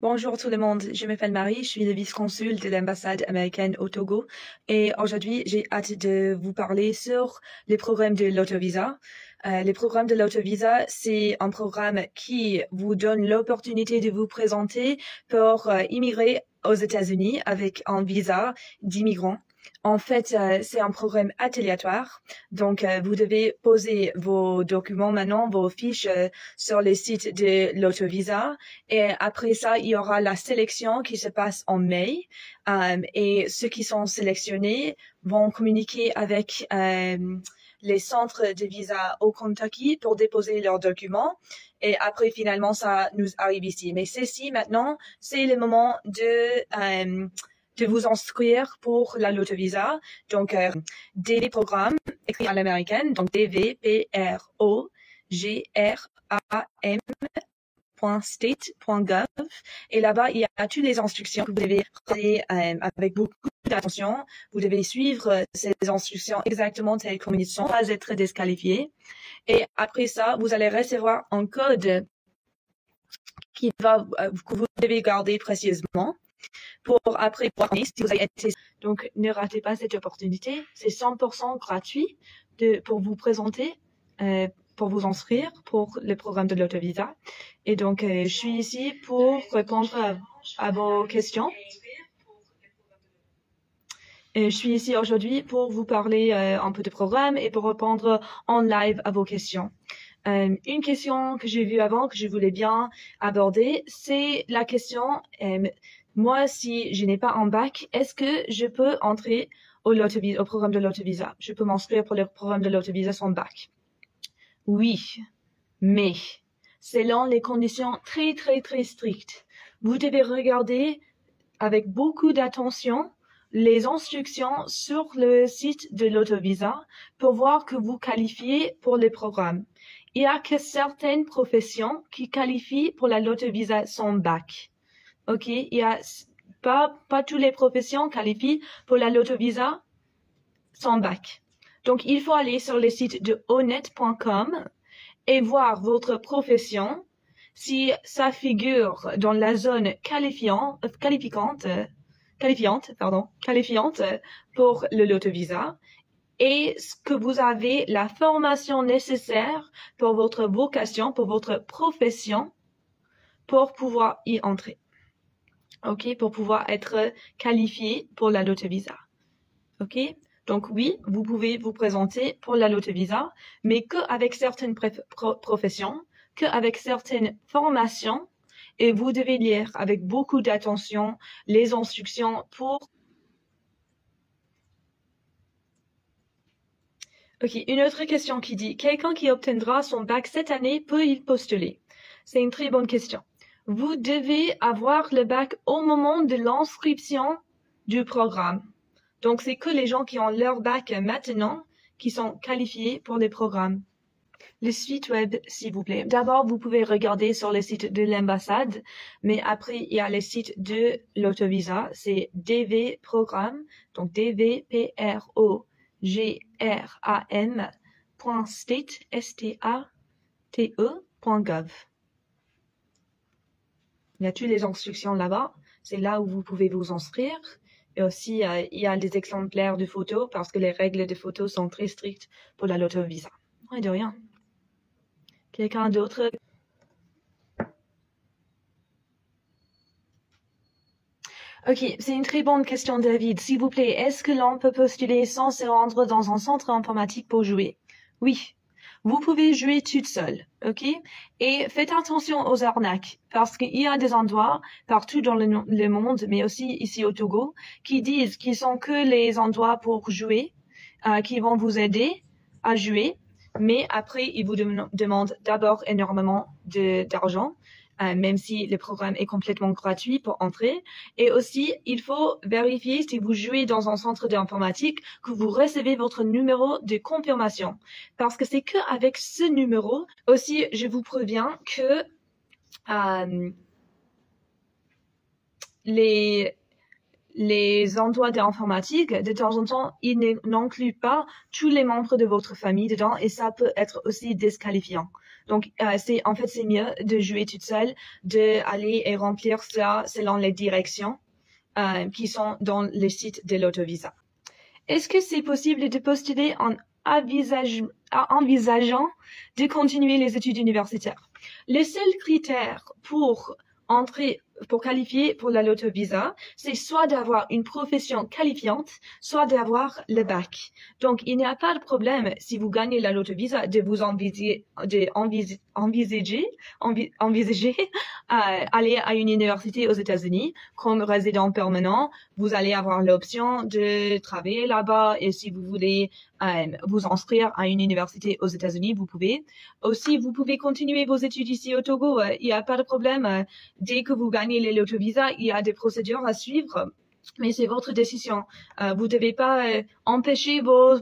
Bonjour tout le monde, je m'appelle Marie, je suis le vice-consul de l'ambassade américaine au Togo et aujourd'hui j'ai hâte de vous parler sur les programmes de l'autovisa. Les programmes de l'autovisa, c'est un programme qui vous donne l'opportunité de vous présenter pour immigrer aux États-Unis avec un visa d'immigrant. En fait, c'est un programme aléatoire. Donc, vous devez poser vos documents maintenant, vos fiches sur les sites de l'autovisa. Et après ça, il y aura la sélection qui se passe en mai. Et ceux qui sont sélectionnés vont communiquer avec les centres de visa au Kentucky pour déposer leurs documents. Et après, finalement, ça nous arrive ici. Mais ceci, maintenant, c'est le moment de vous inscrire pour la l'autovisa. Donc, DV programme, écrit à l'américaine, donc DVPROGRAM.state.gov. Et là-bas, il y a toutes les instructions que vous devez regarder avec beaucoup d'attention. Vous devez suivre ces instructions exactement telles qu'elles sont, pas être disqualifié. Et après ça, vous allez recevoir un code que vous devez garder précieusement pour après voir si vous avez été. Donc, ne ratez pas cette opportunité. C'est 100% gratuit pour vous présenter, pour vous inscrire pour le programme de l'autovisa. Et donc, je suis ici pour répondre à vos questions. Et je suis ici aujourd'hui pour vous parler un peu de programme et pour répondre en live à vos questions. Une question que j'ai vue avant, que je voulais bien aborder, c'est la question, moi, si je n'ai pas un bac, est-ce que je peux entrer au programme de l'autovisa? Je peux m'inscrire pour le programme de l'autovisa sans bac? Oui, mais selon les conditions très, très, très strictes. Vous devez regarder avec beaucoup d'attention les instructions sur le site de l'autovisa pour voir que vous qualifiez pour les programmes. Il y a que certaines professions qui qualifient pour la l'autovisa sans bac. OK? Il y a pas toutes les professions qualifient pour la l'autovisa sans bac. Donc, il faut aller sur le site de honnête.com et voir votre profession si ça figure dans la zone qualifiante pour le l'autovisa et que vous avez la formation nécessaire pour votre vocation, pour votre profession, pour pouvoir y entrer. OK? Pour pouvoir être qualifié pour la l'autovisa. OK? Donc oui, vous pouvez vous présenter pour la l'autovisa, mais qu'avec certaines professions, qu'avec certaines formations, et vous devez lire avec beaucoup d'attention les instructions pour. OK, une autre question qui dit, quelqu'un qui obtiendra son bac cette année peut-il postuler? C'est une très bonne question. Vous devez avoir le bac au moment de l'inscription du programme. Donc, c'est que les gens qui ont leur bac maintenant qui sont qualifiés pour les programmes. Le site web, s'il vous plaît. D'abord, vous pouvez regarder sur le site de l'ambassade, mais après, il y a le site de l'autovisa. C'est DV Programme, donc DVPROGRAM.state.gov. Il y a toutes les instructions là-bas. C'est là où vous pouvez vous inscrire. Et aussi, il y a des exemplaires de photos parce que les règles de photos sont très strictes pour la l'autovisa. Ouais, de rien. Quelqu'un d'autre? OK, c'est une très bonne question, David. S'il vous plaît, est-ce que l'on peut postuler sans se rendre dans un centre informatique pour jouer? Oui. Vous pouvez jouer toute seule, OK? Et faites attention aux arnaques, parce qu'il y a des endroits partout dans le monde, mais aussi ici au Togo, qui disent qu'ils sont que les endroits pour jouer, qui vont vous aider à jouer, mais après, ils vous demandent d'abord énormément d'argent, même si le programme est complètement gratuit pour entrer. Et aussi, il faut vérifier si vous jouez dans un centre d'informatique que vous recevez votre numéro de confirmation. Parce que c'est qu'avec ce numéro, aussi, je vous préviens que les endroits d'informatique, de temps en temps, ils n'incluent pas tous les membres de votre famille dedans et ça peut être aussi disqualifiant. Donc, c'est mieux de jouer toute seule, d'aller et remplir ça selon les directions qui sont dans le site de l'autovisa. Est-ce que c'est possible de postuler en envisageant de continuer les études universitaires? Le seul critère pour qualifier pour la l'autovisa, c'est soit d'avoir une profession qualifiante, soit d'avoir le bac. Donc, il n'y a pas de problème si vous gagnez la l'autovisa de vous envisager aller à une université aux États-Unis comme résident permanent. Vous allez avoir l'option de travailler là-bas et si vous voulez vous inscrire à une université aux États-Unis, vous pouvez. Aussi, vous pouvez continuer vos études ici au Togo. Il n'y a pas de problème. Dès que vous gagnez l'autovisa, il y a des procédures à suivre. Mais c'est votre décision. Vous ne devez pas empêcher vos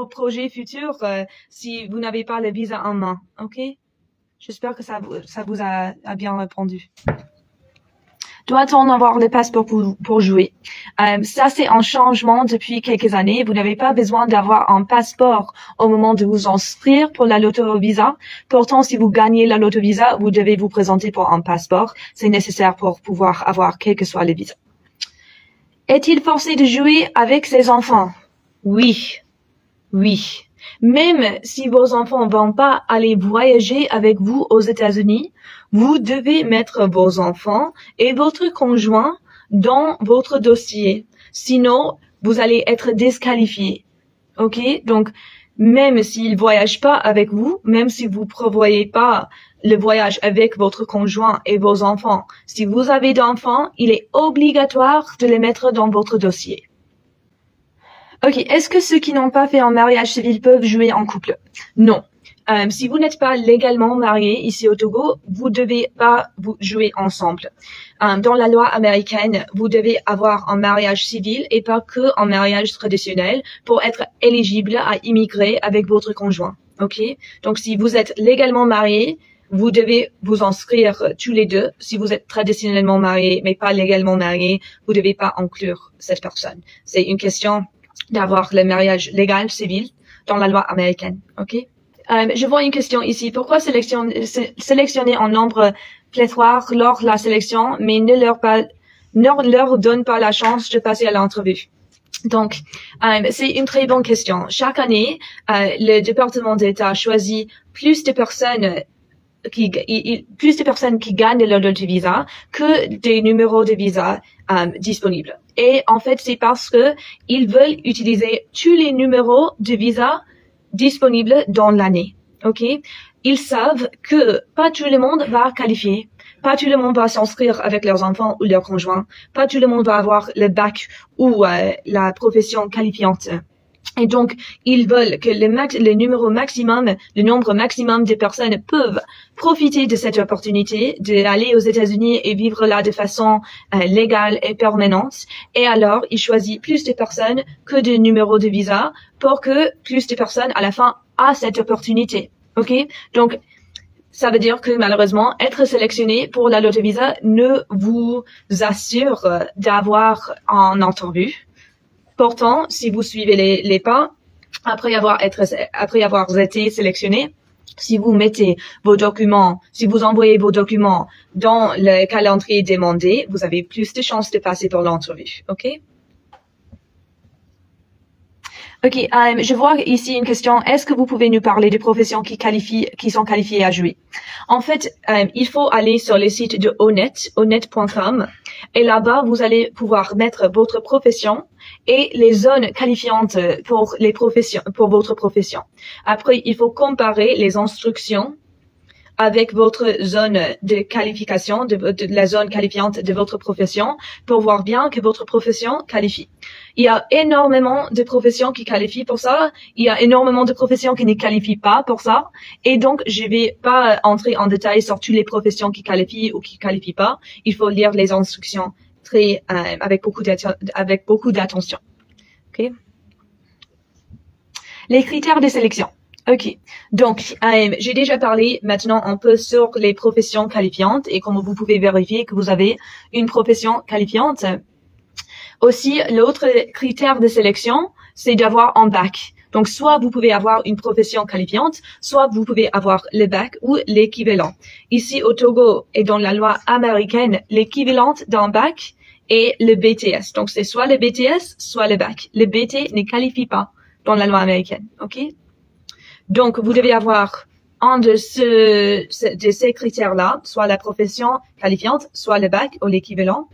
projets futurs si vous n'avez pas le visa en main. OK? J'espère que ça vous a bien répondu. Doit-on avoir le passeport pour jouer? Ça, c'est un changement depuis quelques années. Vous n'avez pas besoin d'avoir un passeport au moment de vous inscrire pour la l'autovisa. Pourtant, si vous gagnez la l'autovisa, vous devez vous présenter pour un passeport. C'est nécessaire pour pouvoir avoir quel que soit le visa. Est-il forcé de jouer avec ses enfants? Oui. Oui. Même si vos enfants vont pas aller voyager avec vous aux États-Unis, vous devez mettre vos enfants et votre conjoint dans votre dossier. Sinon, vous allez être disqualifié. OK? Donc, même s'ils voyagent pas avec vous, même si vous prévoyez pas le voyage avec votre conjoint et vos enfants, si vous avez d'enfants, il est obligatoire de les mettre dans votre dossier. OK. Est-ce que ceux qui n'ont pas fait un mariage civil peuvent jouer en couple? Non. Si vous n'êtes pas légalement marié ici au Togo, vous devez pas vous jouer ensemble. Dans la loi américaine, vous devez avoir un mariage civil et pas que un mariage traditionnel pour être éligible à immigrer avec votre conjoint. OK? Donc, si vous êtes légalement marié, vous devez vous inscrire tous les deux. Si vous êtes traditionnellement marié, mais pas légalement marié, vous devez pas inclure cette personne. C'est une question d'avoir le mariage légal civil dans la loi américaine. OK? Je vois une question ici. Pourquoi sélectionner un nombre pléthorique lors de la sélection, mais ne leur donne pas la chance de passer à l'entrevue? Donc, c'est une très bonne question. Chaque année, le département d'État choisit plus de personnes qui gagnent leur visa que des numéros de visa disponibles. Et en fait, c'est parce que ils veulent utiliser tous les numéros de visa disponibles dans l'année. OK? Ils savent que pas tout le monde va qualifier. Pas tout le monde va s'inscrire avec leurs enfants ou leurs conjoints. Pas tout le monde va avoir le bac ou la profession qualifiante. Et donc, ils veulent que le nombre maximum de personnes peuvent profiter de cette opportunité d'aller aux États-Unis et vivre là de façon légale et permanente. Et alors, ils choisissent plus de personnes que de numéros de visa pour que plus de personnes, à la fin, aient cette opportunité. OK? Donc, ça veut dire que malheureusement, être sélectionné pour la l'autovisa ne vous assure d'avoir un entrevue. Pourtant, si vous suivez les pas, après avoir été sélectionné, si vous envoyez vos documents dans le calendrier demandé, vous avez plus de chances de passer pour l'entrevue. OK? OK, je vois ici une question. Est-ce que vous pouvez nous parler des professions qui sont qualifiées à jouer? En fait, il faut aller sur le site de onet.com et là-bas, vous allez pouvoir mettre votre profession et les zones qualifiantes pour votre profession. Après, il faut comparer les instructions avec votre zone de qualification, de la zone qualifiante de votre profession, pour voir bien que votre profession qualifie. Il y a énormément de professions qui qualifient pour ça. Il y a énormément de professions qui ne qualifient pas pour ça. Et donc, je vais pas entrer en détail sur toutes les professions qui qualifient ou qui qualifient pas. Il faut lire les instructions avec beaucoup d'attention. OK? Les critères de sélection. OK. Donc, j'ai déjà parlé maintenant un peu sur les professions qualifiantes et comment vous pouvez vérifier que vous avez une profession qualifiante. Aussi, l'autre critère de sélection, c'est d'avoir un bac. Donc, soit vous pouvez avoir une profession qualifiante, soit vous pouvez avoir le bac ou l'équivalent. Ici, au Togo et dans la loi américaine, l'équivalent d'un bac est le BTS. Donc, c'est soit le BTS, soit le bac. Le BT ne qualifie pas dans la loi américaine. OK? Donc, vous devez avoir un de ces critères-là, soit la profession qualifiante, soit le bac ou l'équivalent.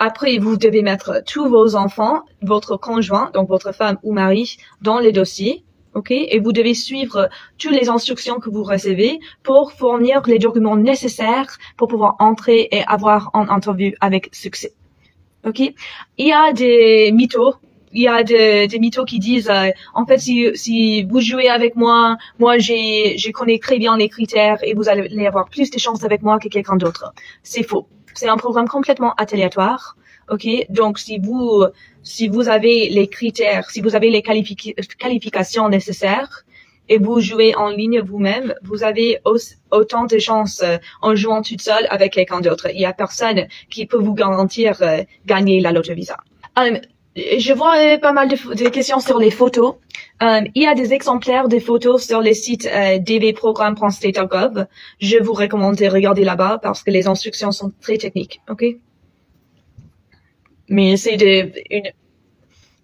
Après, vous devez mettre tous vos enfants, votre conjoint, donc votre femme ou mari, dans les dossiers, ok? Et vous devez suivre toutes les instructions que vous recevez pour fournir les documents nécessaires pour pouvoir entrer et avoir une interview avec succès, ok? Il y a des mythos. Il y a des mythos qui disent, en fait, si vous jouez avec moi, je connais très bien les critères et vous allez avoir plus de chances avec moi que quelqu'un d'autre. C'est faux. C'est un programme complètement aléatoire. OK? Donc, si vous avez les critères, si vous avez les qualifications nécessaires et vous jouez en ligne vous-même, vous avez autant de chances en jouant toute seule avec quelqu'un d'autre. Il y a personne qui peut vous garantir gagner la Loto Visa. Je vois pas mal de questions sur les photos. Il y a des exemplaires de photos sur le site dvprogramme.state.gov. Je vous recommande de regarder là-bas parce que les instructions sont très techniques, ok? Mais c'est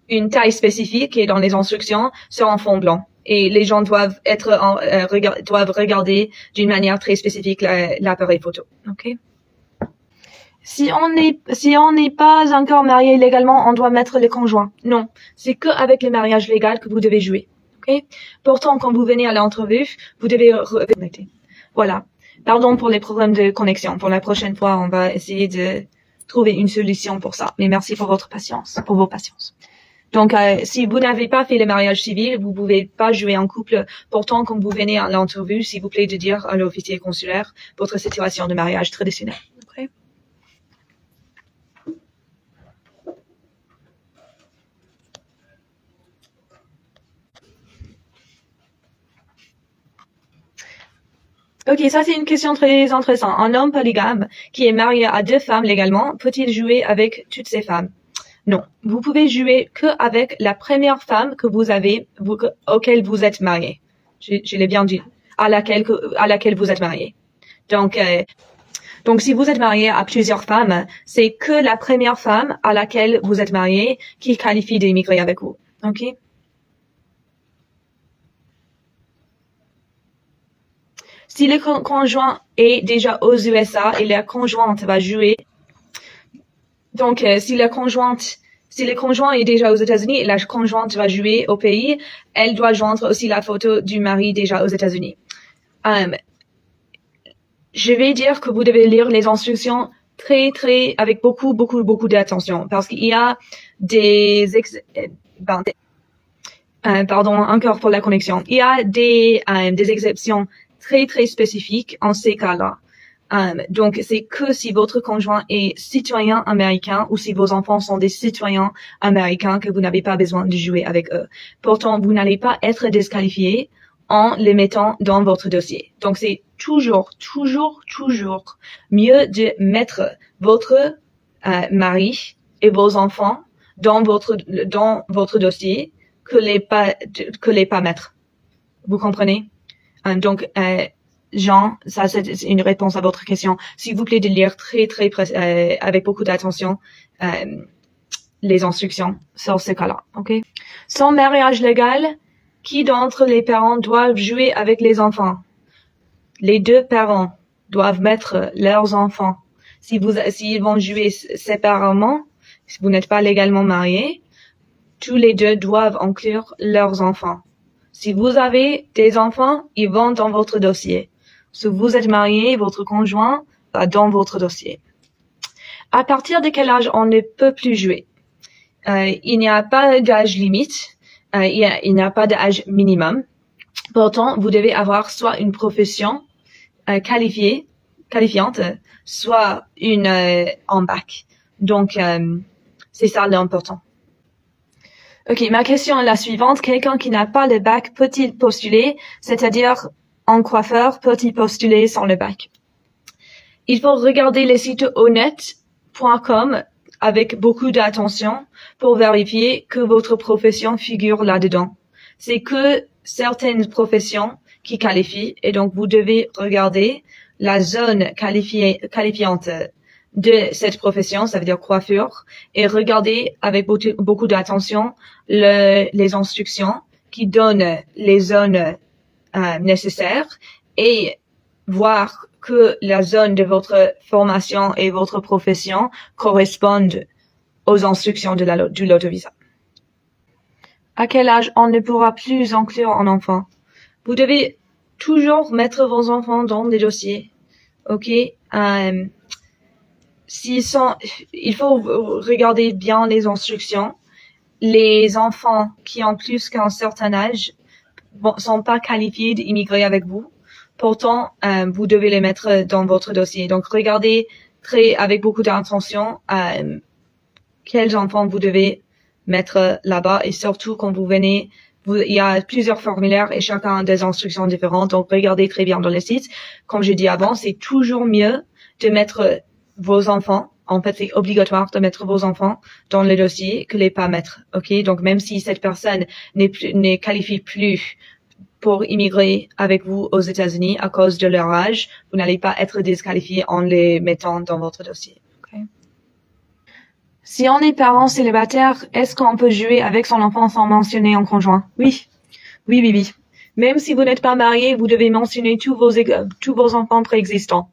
une taille spécifique qui est dans les instructions sur un fond blanc. Et les gens doivent doivent regarder d'une manière très spécifique l'appareil photo, ok? Si on n'est pas encore marié légalement, on doit mettre le conjoint. Non, c'est que avec le mariage légal que vous devez jouer. Ok? Pourtant, quand vous venez à l'entrevue, vous devez reconnecter. Voilà. Pardon pour les problèmes de connexion. Pour la prochaine fois, on va essayer de trouver une solution pour ça. Mais merci pour votre patience, pour vos patiences. Donc, si vous n'avez pas fait le mariage civil, vous pouvez pas jouer en couple. Pourtant, quand vous venez à l'entrevue, s'il vous plaît de dire à l'officier consulaire votre situation de mariage traditionnel. Okay? Ok, ça c'est une question très intéressante. Un homme polygame qui est marié à 2 femmes légalement, peut-il jouer avec toutes ces femmes? Non. Vous pouvez jouer que avec la première femme que vous avez, auquel vous êtes marié. Je l'ai bien dit. À laquelle vous êtes marié. Donc si vous êtes marié à plusieurs femmes, c'est que la première femme à laquelle vous êtes marié qui qualifie d'émigrer avec vous. Ok? Si le conjoint est déjà aux USA et la conjointe va jouer, donc si le conjoint est déjà aux États-Unis et la conjointe va jouer au pays, elle doit joindre aussi la photo du mari déjà aux États-Unis. Je vais dire que vous devez lire les instructions avec beaucoup d'attention parce qu'il y a pardon, encore pour la connexion. Il y a des exceptions très spécifiques en ces cas-là. Donc, c'est que si votre conjoint est citoyen américain ou si vos enfants sont des citoyens américains que vous n'avez pas besoin de jouer avec eux. Pourtant, vous n'allez pas être disqualifié en les mettant dans votre dossier. Donc, c'est toujours mieux de mettre votre mari et vos enfants dans votre dossier que les pas mettre. Vous comprenez? Donc, Jean, ça c'est une réponse à votre question. S'il vous plaît de lire avec beaucoup d'attention les instructions sur ce cas-là, ok? Sans mariage légal, qui d'entre les parents doivent jouer avec les enfants? Les 2 parents doivent mettre leurs enfants. S'ils vont jouer séparément, si vous n'êtes pas légalement mariés, tous les 2 doivent inclure leurs enfants. Si vous avez des enfants, ils vont dans votre dossier. Si vous êtes marié, votre conjoint va dans votre dossier. À partir de quel âge on ne peut plus jouer? Il n'y a pas d'âge limite. Il n'y a pas d'âge minimum. Pourtant, vous devez avoir soit une profession qualifiante, soit en bac. Donc, c'est ça l'important. Ok, ma question est la suivante. Quelqu'un qui n'a pas le bac peut-il postuler? C'est-à-dire, un coiffeur peut-il postuler sans le bac? Il faut regarder le site honnête.com avec beaucoup d'attention pour vérifier que votre profession figure là-dedans. C'est que certaines professions qui qualifient et donc vous devez regarder la zone qualifiante de cette profession, ça veut dire coiffure, et regarder avec beaucoup d'attention les instructions qui donnent les zones nécessaires et voir que la zone de votre formation et votre profession correspondent aux instructions du Lotovisa. À quel âge on ne pourra plus inclure un enfant? Vous devez toujours mettre vos enfants dans les dossiers, ok? Il faut regarder bien les instructions. Les enfants qui ont plus qu'un certain âge sont pas qualifiés d'immigrer avec vous. Pourtant, vous devez les mettre dans votre dossier. Donc, regardez avec beaucoup d'attention quels enfants vous devez mettre là-bas. Et surtout, quand vous venez, il y a plusieurs formulaires et chacun a des instructions différentes. Donc, regardez très bien dans le site. Comme j'ai dit avant, c'est toujours mieux de mettre vos enfants. En fait, c'est obligatoire de mettre vos enfants dans le dossier que les pas mettre. OK? Donc, même si cette personne ne qualifie plus pour immigrer avec vous aux États-Unis à cause de leur âge, vous n'allez pas être disqualifié en les mettant dans votre dossier. Okay. Si on est parent célibataire, est-ce qu'on peut jouer avec son enfant sans mentionner un conjoint? Oui. Oui. Même si vous n'êtes pas marié, vous devez mentionner tous vos enfants préexistants.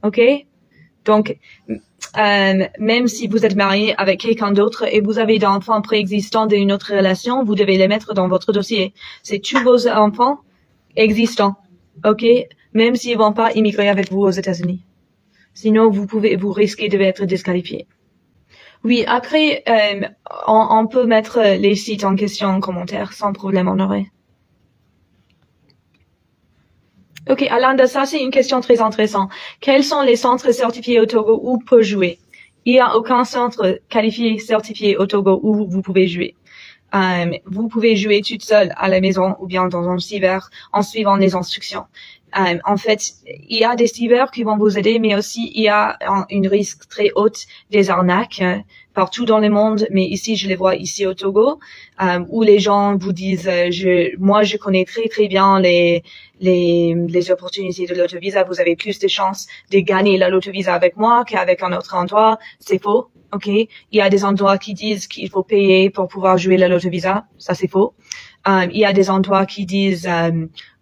OK? Donc, même si vous êtes marié avec quelqu'un d'autre et vous avez des enfants préexistants d'une autre relation, vous devez les mettre dans votre dossier. C'est tous vos enfants existants, ok? Même s'ils vont pas immigrer avec vous aux États-Unis. Sinon, vous risquez d'être disqualifié. Oui, après, on peut mettre les sites en question en commentaire sans problème, on aurait. Ok, Alanda, ça c'est une question très intéressante. Quels sont les centres certifiés au Togo où peut jouer? Il n'y a aucun centre qualifié certifié au Togo où vous pouvez jouer. Vous pouvez jouer toute seule à la maison ou bien dans un cyber en suivant les instructions. En fait, il y a des cyber qui vont vous aider, mais aussi il y a une risque très haute des arnaques partout dans le monde. Mais ici, je les vois ici au Togo, où les gens vous disent, moi, je connais très bien les opportunités de l'autovisa. Vous avez plus de chances de gagner la l'autovisa avec moi qu'avec un autre endroit. C'est faux. OK. Il y a des endroits qui disent qu'il faut payer pour pouvoir jouer la l'autovisa. Ça, c'est faux. Il y a des endroits qui disent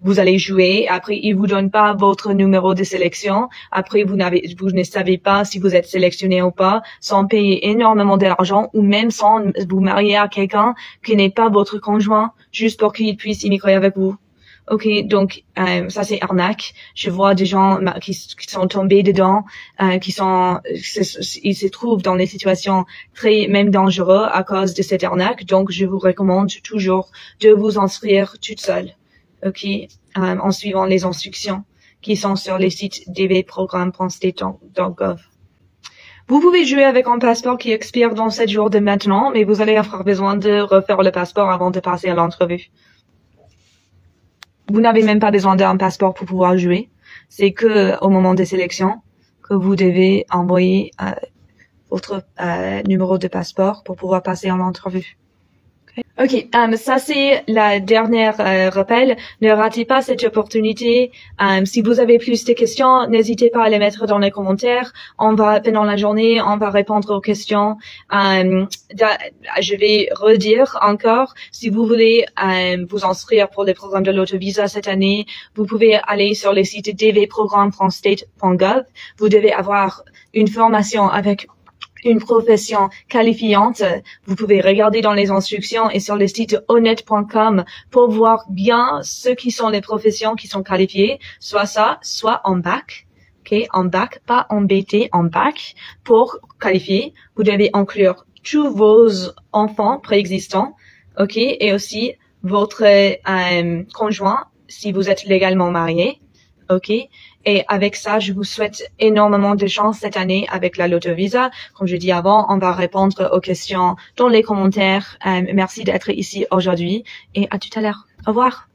vous allez jouer, après ils vous donnent pas votre numéro de sélection, après vous ne savez pas si vous êtes sélectionné ou pas, sans payer énormément d'argent ou même sans vous marier à quelqu'un qui n'est pas votre conjoint, juste pour qu'il puisse immigrer avec vous. Ok, donc ça c'est arnaque. Je vois des gens qui sont tombés dedans, ils se trouvent dans des situations très même dangereuses à cause de cette arnaque. Donc je vous recommande toujours de vous inscrire toute seule, ok, en suivant les instructions qui sont sur les sites dvprogramme.state.gov. Vous pouvez jouer avec un passeport qui expire dans 7 jours de maintenant, mais vous allez avoir besoin de refaire le passeport avant de passer à l'entrevue. Vous n'avez même pas besoin d'un passeport pour pouvoir jouer. C'est que au moment des sélections que vous devez envoyer votre numéro de passeport pour pouvoir passer en entrevue. Ok, ça c'est la dernière rappel. Ne ratez pas cette opportunité. Si vous avez plus de questions, n'hésitez pas à les mettre dans les commentaires. Pendant la journée, on va répondre aux questions. Je vais redire encore, si vous voulez vous inscrire pour le programme de l'autovisa cette année, vous pouvez aller sur le site dvprogramme.state.gov. Vous devez avoir une formation avec une profession qualifiante. Vous pouvez regarder dans les instructions et sur le site honnête.com pour voir bien ce qui sont les professions qui sont qualifiées, soit ça, soit en bac. Okay, en bac, pas en BT, en bac. Pour qualifier, vous devez inclure tous vos enfants préexistants, ok, et aussi votre conjoint si vous êtes légalement marié, ok. Et avec ça, je vous souhaite énormément de chance cette année avec la l'autovisa. Comme je dis avant, on va répondre aux questions dans les commentaires. Merci d'être ici aujourd'hui et à tout à l'heure. Au revoir.